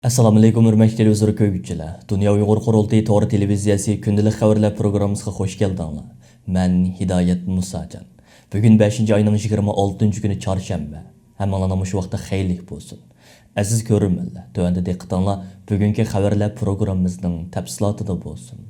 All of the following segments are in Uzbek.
Assalomu alaykum hurmatli televizor ko'ruvchilar. Dunya Uyg'ur Qurultiyi to'g'ri televiziyasi kündəlik xəvərlər proqramımızga xoş gəldinglar. Men Hidayət Musacan. Bugün 5-ci ayının 26-cı günü çarşamba. Hammalarına şu vaqtda xeyirlik bo'lsin. Aziz ko'ruvchilar, tövəndə diqqətinizlər bugünkü xəvərlər proqramımızın təfsilatida bo'lsin.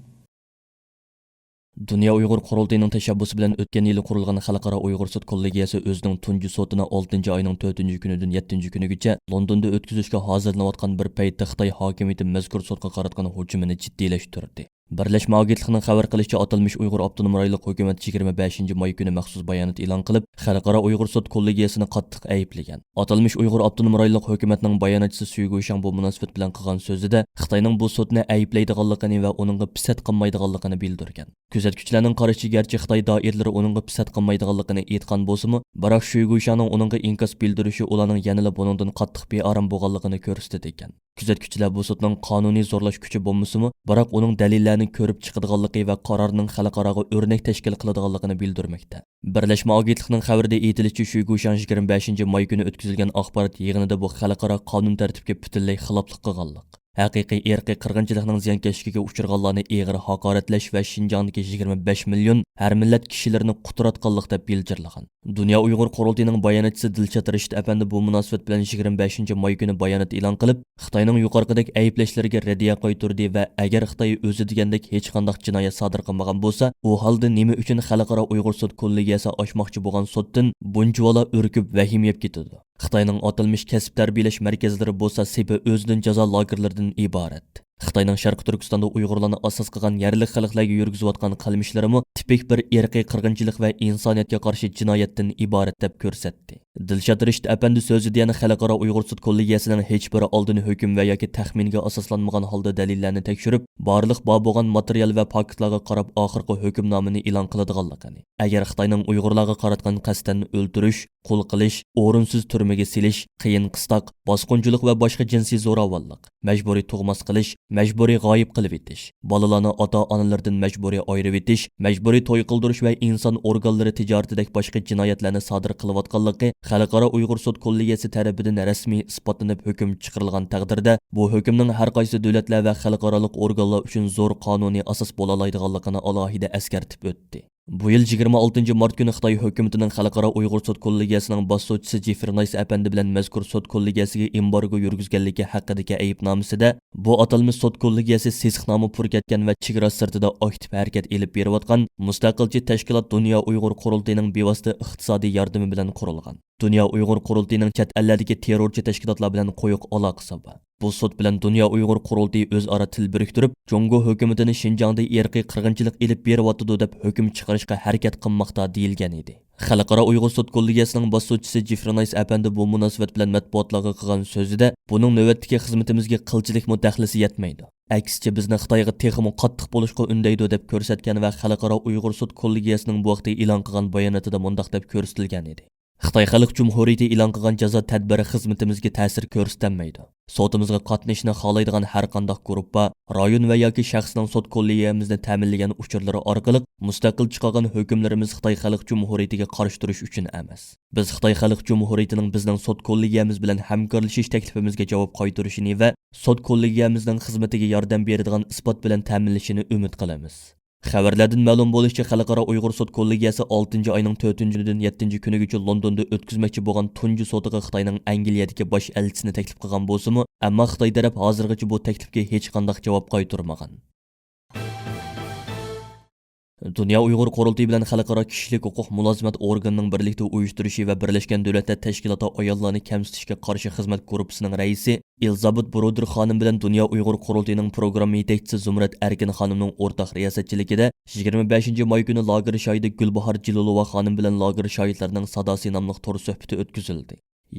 Dunya Uyg'ur Qurultiyining tashabbusi bilan o'tgan yili qurilgan Xalqaro Uyg'ur sud kollegiyasi o'zining tunji sotini 6 oyning 4 kunidan 7 kunigacha Londonda o'tkazishga hozirlanayotgan bir paytda Xitoy hokimiyati mazkur sudga qaratgan hujumini jiddiylashtirdi. Birlashma agentlikning xabar qilishicha atalmish Uyg'ur avtonom rayonlik hukumat 25-may kuni maxsus bayonot e'lon qilib, Xalqaro Uyg'ur sud kollegiyasini qattiq ayblagan. Atalmish Uyg'ur avtonom rayonlik hukumatning bayonotchisi Suyguşan bu munosabat bilan qilgan so'zida Xitoyning bu sudni ayblaydiganligini va uningga pisat qilmaydiganligini bildirgan. Kuzatuvchilarning qarashicha garchi Xitoy doiralari uningga pisat qilmaydiganligini aytgan bo'lsa-mu, biroq Suyguşanning uningga inkos bildirishi ularning yanada buningdan qattiq bearam bo'lganligini ko'rsatdi ekan. Kuzatuvchilar bu sudning qonuniy zo'rlash kuchi bo'lmasa-mu, biroq uning dalillarni ko'rib chiqadiganligi va qarorning xalqaroga o'rnak tashkil qiladiganligini bildirmoqda. Birlashma agentlikning xabarida aytilishicha, Suyguşan 25-may kuni o'tkazilgan axborot yig'inida bu xalqaro qonun tartibga butunlay xiloflik qilganlik, haqiqiy irqiy qirg'inchilikning ziyonkashligiga uchirganlarni eg'ir haqoratlash va Shinjongdagi 25 million har millat kishilarni quturatganlik deb bildirgan. Dunya Uyg'ur Qurultiyining bayonotchisi Dilshod Rashid apandi bu munosabat bilan 25-may kuni bayonot e'lon qilib, Xitoyning yuqoridagi ayblashlarga raddiya qaytardi va agar Xitoy o'zi degandek hech qanday jinoyat sodir qilmagan bo'lsa, u holda nima uchun Xalqaro Uyg'ur sud kollegiyasi ochmoqchi bo'lgan suddan bunchavola urkib vahim yeb ketadi. Xitoyning atalmish kasb tarbiyalash markazlari bo'lsa sepi o'zidan jazo lagerlaridan iborat. Xitoyning Sharq Turkistonda Uyg'urlarni asos qilgan yerlik xalqlarga yurgizayotgan qilmishlarimi tipik bir irqiy qirg'inchilik va insoniyatga qarshi jinoyatdan iborat deb ko'rsatdi. Dilshod Rashid apandi so'zida yana Xalqaro Uyg'ur sud kollegiyasining hech bir oldin hukm va yoki taxminga asoslanmagan holda dalillarni tekshirib, barliq bor bo'lgan material va faktlarga qarab oxirgi hukmnomani e'lon qiladiganligini. Agar Xitoyning Uyg'urlarga qaratgan qasddan o'ldirish, qul qilish, o'rinsiz turmaga silish, qiyin qistoq, bosqinchilik va boshqa jinsiy zo'ravonlik, majburiy tug'mas qilish, majburiy g'oyib qilib etish, bolalarni ota-onalardan majburiy ayirib etish, majburiy to'y qildirish va inson organlari tijoratidagi boshqa jinoyatlarni sodir qilayotganligi Xalqaro Uyg'ur sud kollegiyasi tarafidan rasmiy isbotlanib hukm chiqarilgan taqdirda, bu hukmning har qaysi davlatlar va xalqaro organlar uchun zo'r qonuniy asos bo'la oladiganligini alohida eskartib o'tdi. Bu yil 26 mart kuni Xitoy hukumatining Xalqaro Uyg'ur sud kollegiyasining boshlovchisi Jeffernays apandi bilan mazkur sud kollegiyasiga embargo yurgizganligi haqidagi aybnomasida bu atalmish sud kollegiyasi sesixnomi purkatgan va chegara sirtida aktiv harakat elib berayotgan mustaqilchi tashkilot Dunya Uyg'ur Qurultiyining bevosita iqtisodiy yordami bilan qurilgan. Dunya Uyg'ur Qurultiyining chet ellardagi terrorchi tashkilotlar bilan qo'yiq aloqasi bor. Bu sud bilan Dunya Uyg'ur Qurultiyi o'zaro til biriktirib, Jongo hukumatini Shinjongda irqiy qirg'inchilik elib beryapti deb hukm chiqarishga harakat qilmoqda deyilgan edi. Xalqaro Uyg'ur sud kollegiyasining boshlovchisi Jeffernays apandi bu munosabat bilan matbuotlarga qilgan so'zida, buning navbatdagi xizmatimizga qilchilik mudaxlasi yetmaydi. Aksicha bizni Xitoyga texmo qattiq bo'lishga undaydi deb ko'rsatgan va Xalqaro Uyg'ur sud kollegiyasining bu vaqtda e'lon qilgan bayonotida mundaq deb ko'rsatilgan edi. Xitoy Xalq Cumhuriyati e'lon qilgan jazo tadbiri xizmatimizga ta'sir ko'rsatmaydi. Sotimizga qatnashishni xohlaydigan har qanday guruhga, rayon va yoki shaxsning sud kollegiyamizni ta'minlagan uchurlari orqali mustaqil chiqargan hukmlarimiz Xitoy Xalq Cumhuriyatiga qarshi turish uchun emas. Biz Xitoy Xalq Cumhuriyatining bizning sud kollegiyamiz bilan hamkorlashish taklifimizga javob qaytarishini va sud kollegiyamizning xizmatiga yordam beradigan isbot bilan ta'minlashini umid qilamiz. Xəvərlərdən ma'lum bo'lishicha, Xalqaro Uyg'ur sud kollegiyasi 6 oyning 4-dan 7 kunigacha Londonda o'tkazmoqchi bo'lgan tunji sotiga Xitoyning Angliyadagi bosh elchisini taklif qilgan bo'lsa-mu, ammo Xitoy taraf hozirgacha bu taklifga hech qanday javob qaytarmagan. Dunya Uyg'ur Qurultiyi bilan Xalqaro kishilik huquq mulozimat organining birlikda uyushtirishi va Birlashgan Davlatlar Tashkiloti ayollarni kamsitishga qarshi xizmat guruhining raisi Elizabeth Broder xonim bilan Dunya Uyg'ur Qurultiyining program yetakchisi Zumrat Erkin xonimning o'rtaq riyosatchiligida 25-may kuni lager shoidi Gulbahor Jilolova xonim bilan lager shoidlarining sadosi nomli to'r suhbati o'tkazildi.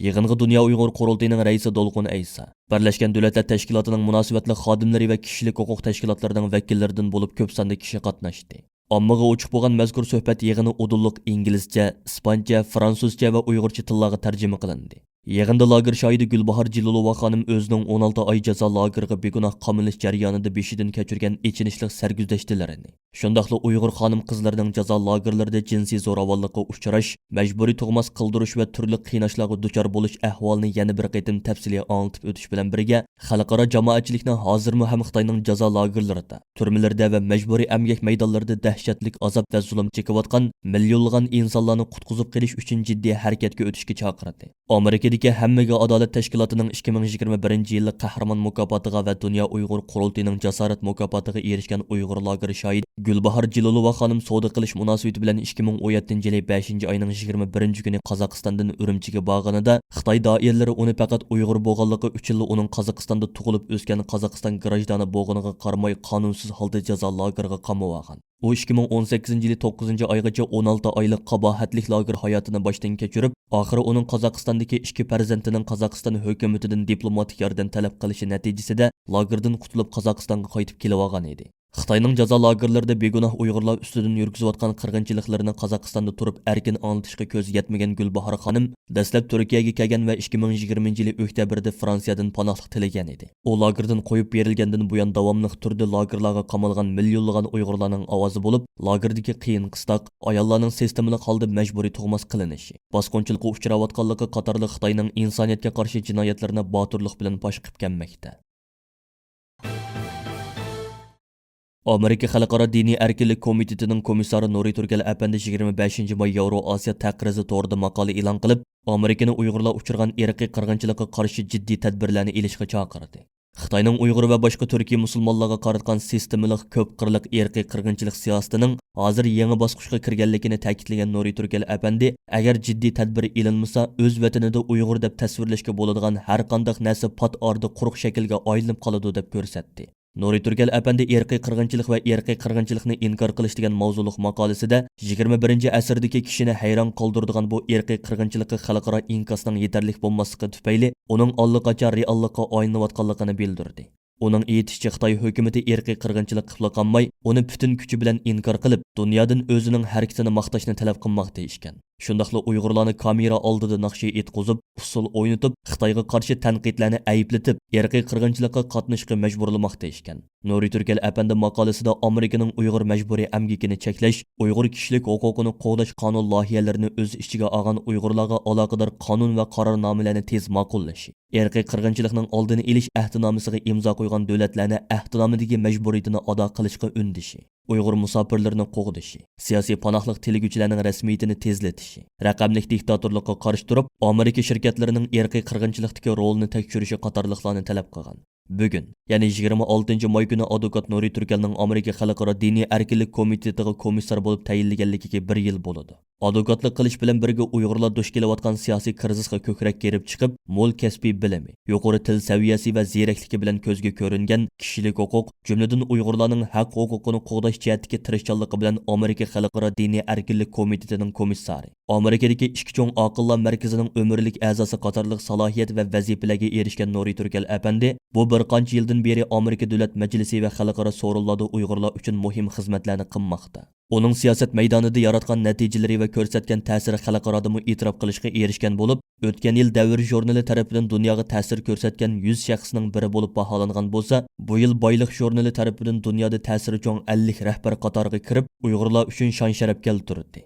Yig'inga Dunya Uyg'ur Qurultiyining raisi Dolqun Aysa, Birlashgan Davlatlar Tashkilotining munosabatli xodimlari va kishilik huquq tashkilotlarining vakillaridan bo'lib ko'p sonda kishi qatnashdi. Ommaga ochiq bo'lgan mazkur suhbat yig'ini udulliq inglizcha, ispancha, fransuzcha va uyg'urcha tillarga tarjima qilindi. Yig'inda lager shoidi Gulbahor Jilolova xonim o'zining 16 oy jazo lageriga begunoh qamalış jarayonida beshidan kechirgan ichinishlik sarguzashtlarini, Shundaqla Uyg'ur xonim qizlarining jazo lagerlarida jinsiy zo'ravonlikqa uchrash, majburiy tug'mas qildirish va turli qiynashlarga duchor bo'lish ahvolini yana bir qatim tafsiliy anglitib o'tish bilan birga, xalqaro jamoatchilikning hozirmi ham Xitoyning jazo lagerlarida, turmalarda va majburiy emgak maydonlarida dahshatli azob va zulm chekayotgan millionlagan insonlarni qutqizib qilish uchun jiddiy harakatga o'tishga chaqirdi. Amerikadagi hammaga adolat tashkilotining 2021-yillik qahramon mukofotiga va Dunya Uyg'ur qurultiyining jasorat mukofotiga erishgan Uyg'ur lageri shoid Gulbahor Jilolova xonim savdo qilish munosabati bilan 2017-yil 5-oyning 21-kuni Qozog'istondan Urumchiga borganida Xitoy doiralari uni faqat Uyg'ur bo'lganligi uchun uning Qozog'istonda tug'ilib o'sgan Qozog'iston grajdani bo'lganiga qaramay qonunsiz holda jazo lageriga qamab olgan. U 2018-yil 9-oygacha 16 oylik qabohatlik lager hayotini boshdan kechirib, oxiri uning Qozog'istondagi 2 farzandining Qozog'iston hukumatidan diplomatik yordam talab qilishi natijasida lagerdan qutulib Qozog'istonga qaytib kelib olgan edi. Xitoyning jazo lagerlarida begunoh Uyg'urlar ustidan yurgizayotgan qirg'inchiliklarni Qozog'istonda turib erkin anglitishga ko'z yetmagan Gulbahor xonim dastlab Turkiyaga kelgan va 2020-yil oktyabrda Fransiyadan panohlik tilagan edi. U lagerdan qo'yib berilgandan buyon davomli turda lagerlarga qamalgan millionlagan Uyg'urlarning ovozi bo'lib, lagerdagi qiyin qistoq, ayollarning sistemalik holda majburiy tug'mas qilinishi, bosqinchilikqa uchrayotganligi qatorli Xitoyning insoniyatga qarshi jinoyatlarini boturlik bilan fosh qilib kelmoqda. Amerika Xalqaro diniy erkinlik komitetining komissari Nuri Turgal apandi 25-may Yevro Osiyo taqrizi to'g'rida maqola e'lon qilib, Amerikaning Uyg'urlar uchirgan irqiy qirg'inchilikqa qarshi jiddiy tadbirlarni elishga chaqirdi. Xitoyning Uyg'ur va boshqa Turkiy musulmonlarga qaratgan sistemalik ko'p qirliq irqiy qirg'inchilik siyosatining hozir yangi bosqichga kirganligini ta'kidlagan Nuri Turgal apandi, agar jiddiy tadbir elinmasa, o'z vatanida Uyg'ur deb tasvirlashga bo'ladigan har qanday narsa pat orda quruq shaklga aylanib qoladi deb ko'rsatdi. Nuri Turgal apandi irqiy qirg'inchilik va irqiy qirg'inchilikni inkor qilish degan mavzuliq maqolasida 21-asrdagi kishini hayron qoldiradigan bu irqiy qirg'inchilikqa xalqaro inkosning yetarli bo'lmasligi tufayli uning allaqachon reallikqa aylanayotganligini bildirdi. Uning aytishicha, Xitoy hukumatı irqiy qirg'inchilik qilib qolmay, uni butun kuchi bilan inkor qilib, dunyodan o'zining harakatini maqtashni talab qilmoqda ekan. Shundaqla Uyg'urlarni kamera oldida naqsha etqizib, usul o'ynatib, Xitoyga qarshi tanqidlarni ayblatib, irqiy qirg'inchilikqa qatnashga majburlamoqda ekan. Nuri Turgal apandi maqolasida Amerikaning Uyg'ur majburiy emgakini cheklash, Uyg'ur kishilik huquqini qo'llash qonun loyihalarini o'z ichiga olgan Uyg'urlarga aloqador qonun va qarornomalarni tez ma'qullash, irqiy qirg'inchilikning oldini olish ahdnomasiga imzo qo'ygan davlatlarni ahdnomidagi majburiyatini ado qilishga undishi, Uyg'ur musofirlarini qo'g'dishi, siyosiy panohlik tilaguvchilarning rasmiyatini tezlatishi, raqamli diktatorlikqa qarshi turib, Amerika shirkatlarining irqiy qirg'inchilikdagi rolini tekshirishi qatorliqlarni talab qilgan. Bugun, ya'ni 26-may kuni advokat Nuri Turgalning Amerika Xalqaro diniy erkinlik komitetiga komissar bo'lib tayinlanganligiga 1 yil bo'ladi. Advokatlik qilish bilan birga Uyg'urlar duch kelayotgan siyosiy krizisga ko'krak kerib chiqib, mo'l kasbiy bilimi, yuqori til saviyasi va zerakligi bilan ko'zga ko'ringan kishilik huquq, jumladan Uyg'urlarning haq huquqini qo'g'dash jihatdagi tirishchanligi bilan Amerika Xalqaro diniy erkinlik komitetining komissari, Amerikadagi ikki cho'ng aqllar markazining umrlik a'zosi qatorliq salohiyat va vazifalarga erishgan Nuri Turgal apandi, bu bir qancha yildan beri Amerika Davlat Majlisi va xalqaro so'rovlarda Uyg'urlar uchun muhim xizmatlarni qilmoqda. Uning siyosat maydonida yaratgan natijalari va ko'rsatgan ta'siri xalqaroda e'tirof qilishga erishgan bo'lib, o'tgan yil Davr jurnali tarafidan dunyoga ta'sir ko'rsatgan 100 shaxsning biri bo'lib baholangan bo'lsa, bu yil Boylik jurnali tarafidan dunyoda ta'siri cho'ng 50 rahbar qatoriga kirib, Uyg'urlar uchun shon sharaf keltirdi.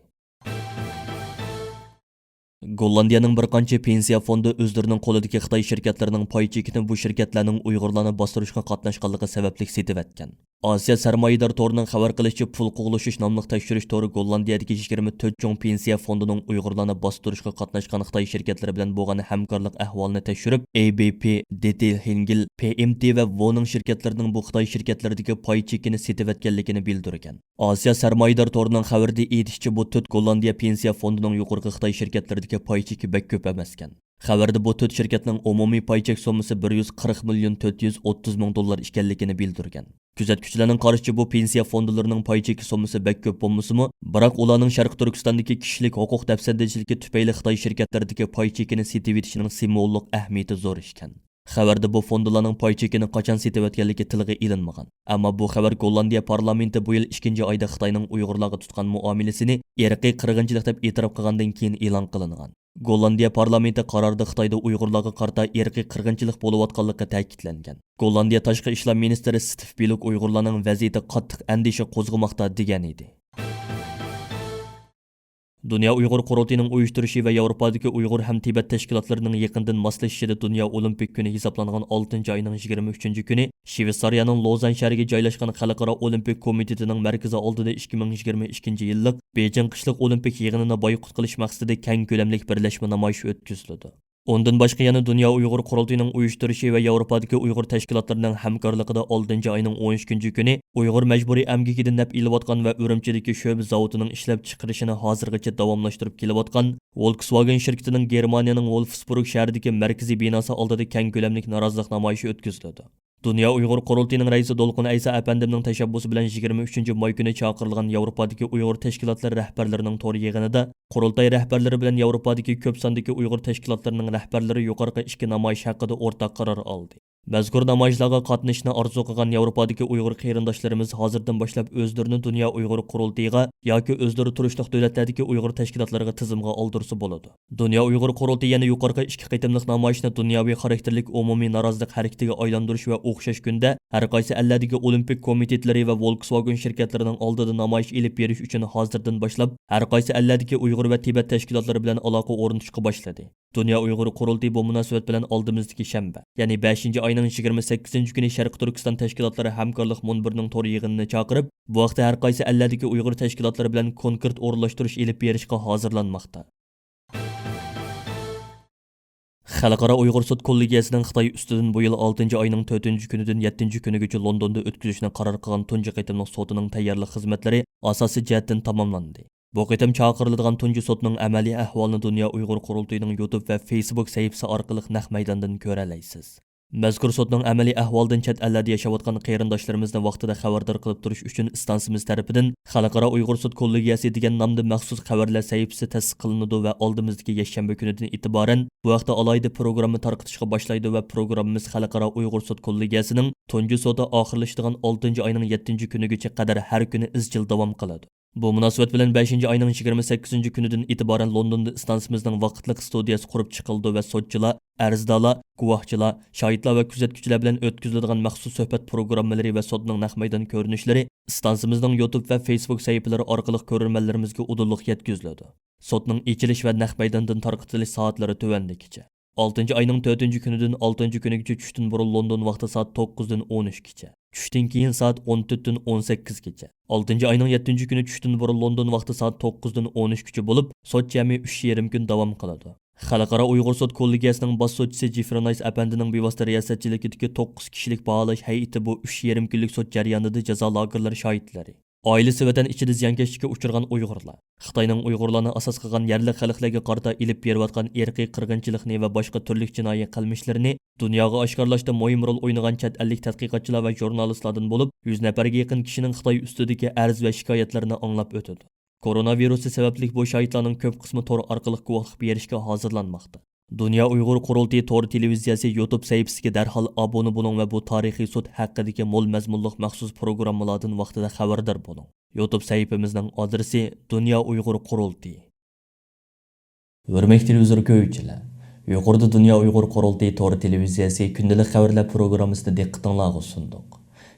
Gollandiyaning bir qancha pensiya fondi o'zlarining qo'lidagi Xitoy shirkatlarining pay chekini bu shirkatlarning Uyg'urlarni bostirishga qatnashganligi sababli setib etgan. Osiyo sarmoyador to'rining xabar qilishicha, pul qo'g'lashish nomli tekshirish to'ri Gollandiyadagi 24 cho'ng pensiya fondining Uyg'urlarni bostirishga qatnashgan Xitoy shirkatlari bilan bo'lgan hamkorlik ahvolini tekshirib, ABP, Detail Hengil, PMT va Voning shirkatlarining bu Xitoy shirkatlaridagi pay chekini setib etganligini bildirgan. Osiyo sarmoyador to'rining xabarida aytishicha, bu 4 Gollandiya pensiya fondining yuqorqi Xitoy shirkatlaridagi pay cheki bek ko'p emaskan. Xabarda bu 4 shirkatning umumiy pay chek summasi 140 million 430 ming dollar ekanligini bildirgan. Kuzatuvchilarning qarashicha, bu pensiya fondlarining pay cheki summasi bek ko'p bo'lmasa-mu, biroq ularning Sharq Turkistondagi kishilik huquq dafsandachiligi tufayli Xitoy shirkatlaridagi pay chekini setib etishining simvollik ahamiyati zo'r ekan. Xabarda bu fondlarning pay chekini qachon setib etganligi tilga ilinmagan. Ammo bu xabar Gollandiya parlamenti bu yil 2-oyda Xitoyning Uyg'urlarga tutgan muomalasini irqiy qirg'inchilik deb e'tirof qilgandan keyin e'lon qilingan. Gollandiya parlamenti qarorida Xitoyda Uyg'urlarga qarata irqiy qirg'inchilik bo'layotganligi ta'kidlangan. Gollandiya tashqi ishlar ministri Stiv Biluk Uyg'urlarning vaziyati qattiq andisha qo'zg'amoqda degan edi. Dunya Uyg'ur qurultiyining uyushtirishi va Yevropadagi Uyg'ur ham Tibet tashkilotlarining yaqindan moslashishida Dunya Olimpik kuni hisoblangan 6-oyning 23-kuni Shveysariyaning Lozan shahriga joylashgan Xalqaro Olimpik komitetining markazi oldida 2022-yillik Beijing qishliq olimpik yig'inini boykot qilish maqsadida keng ko'lamli birlashma namoyishi o'tkazildi. Ondan başqa yana Dunya Uyg'ur qurultiyining uyushtirishi va Yevropadagi Uyg'ur tashkilotlarining hamkorligida 6-oyning 13-kuni Uyg'ur majburiy amgikidan naf ilayotgan va Urumchidagi sho'ba zavodining ishlab chiqarishini hozirgacha davomlashtirib kelayotgan Volkswagen shirkatining Germaniyaning Wolfsburg shahridagi markaziy binosi oldida keng ko'lamli norozilik namoyishi o'tkazildi. Dunya Uyg'ur qurultiyining raisi Dolqun Aysa apandimning tashabbusi bilan 23-may kuni chaqirilgan Yevropadagi Uyg'ur tashkilotlari rahbarlarining to'g'ri yig'inida Qurultiyi rahbarlari bilan Yevropadagi ko'p sondagi Uyg'ur tashkilotlarining rahbarlari yuqorqi ishki namoyish haqida o'rtaq qaror oldi. Mazkur namoyishlarga qatnashishni orzu qilgan Yevropadagi Uyg'ur qarindoshlarimiz hozirdan boshlab o'zlarini Dunya Uyg'ur qurultiyiga yoki o'zlari turishliq davlatlardagi Uyg'ur tashkilotlariga tizimga oldirsa bo'ladi. Dunya Uyg'ur qurultiyi yana yuqorqi ikki qitimliq namoyishni dunyoviy xarakterlik umumiy norozilik harakatiga aylantirish va o'xshash kunda har qaysi alladagi olimpik komitetlari va Volkswagen shirkatlarining oldida namoyish elib berish uchun hozirdan boshlab har qaysi alladagi Uyg'ur va Tibet tashkilotlari bilan aloqa o'rnatishga boshladi. Dunya Uyg'ur qurultiyi bu munosabat bilan oldimizdagi shanba, ya'ni 5-oyning 28-kuni Sharq Turkiston tashkilotlari hamkorlik munbirining to'g'ri yig'inini chaqirib, bu vaqtda har qaysi alladagi Uyg'ur tashkilotlari bilan konkret o'rinlashtirish elib berishga hozirlanmoqda. Xalqaro Uyg'ur sud kollegiyasining Xitoy ustidan bu yil 6-oyning 4-kunidan 7-kunigacha Londonda o'tkazishni qaror qilgan tunji qitimliq sotining tayyorlik xizmatlari asosiy jihatdan tamomlandi. Bu qitim chaqiriladigan tunji sotning amaliy ahvolini Dunya Uyg'ur qurultiyining YouTube va Facebook sahifasi orqali naq maydondan ko'ra olasiz. Mazkur sotning amaliy ahvoldan chet ellarda yashayotgan qarindoshlarimizni vaqtida xabardor qilib turish uchun istansimiz tarafidan Xalqaro Uyg'ur sud kollegiyasi degan nomda maxsus xabarlar sahifasi ta'sis qilinadi va oldimizdagi yakshanba kunidan e'tiboran bu vaqtda alayda programma tarqatishga boshlaydi va programmamiz Xalqaro Uyg'ur sud kollegiyasining tunji soti oxirlashadigan 6-oyning 7-kunigacha qadar har kuni izchil davom qiladi. Bu munosabat bilan 5-oyning 28-kunidan e'tiboran Londonda istansimizning vaqtliq studiyasi qurib chiqildi va sotchilar, arzdorlar, guvohchilar, shohidlar va kuzatuvchilar bilan o'tkaziladigan maxsus suhbat programmalari va sotning naq maydon ko'rinishlari istansimizning YouTube va Facebook sahifalari orqali ko'rganlarimizga udulliq yetkaziladi. Sotning ichilish va naq maydondan tarqatilish soatlari tuvandikicha. 6-oyning 4-kunidan 6-kunigacha tushdan burun London vaqti soat 9dan 13gacha. Tushdan keyin soat 14dan 18gacha. 6-oyning 7-kuni tushdan burun London vaqti soat 9dan 13gacha bo'lib, sot jami 3,5 kun davom qiladi. Xalqaro Uyg'ur sud kollegiyasining bosh sotchisi Jifronays apandining bevosita riyosatchiligidagi 9 kishilik baholash hay'ati bu 3,5 kunlik sot jarayonida jazo lagerlari shohidlari. Oilasi vatan ichida ziyonkashlikka uchragan Uyg'urlar, Xitoyning Uyg'urlarni asos qilgan yerli xalqlarga qarata ilib berayotgan irqiy qirg'inchilikni va boshqa turli jinoiy qilmishlarini dunyoga oshkorlashda muhim rol o'ynagan chet ellik tadqiqotchilar va jurnalistlardan bo'lib 100 nafarga yaqin kishining Xitoy ustidagi arz va shikoyatlarini anglab o'tadi. Koronavirusi sababli bu shohidlarning ko'p qismi tor orqali guvohlik berishga hozirlanmoqda. Dunya Uyg'ur Qurultiyi to'g'ri televiziyasi YouTube sahifasiga darhol obuna bo'ling va bu tarixiy sud haqidagi mo'l mazmunliq maxsus programmalardan vaqtida xabardor bo'ling. YouTube sahifamizning adresi Dunya Uyg'ur Qurultiyi. Hurmatli televizor ko'ruvchilar, yuqorida Dunya Uyg'ur Qurultiyi to'g'ri televiziyasi kundalik xabarlar programmasida diqqatingizga sundiq.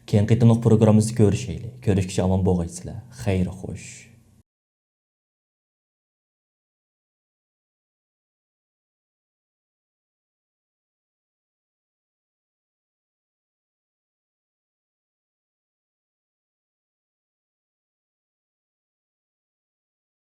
Keyin qitimliq programmamizni ko'rishaylik. Ko'rishgacha omon bo'lgaysizlar. Xayr xo'sh.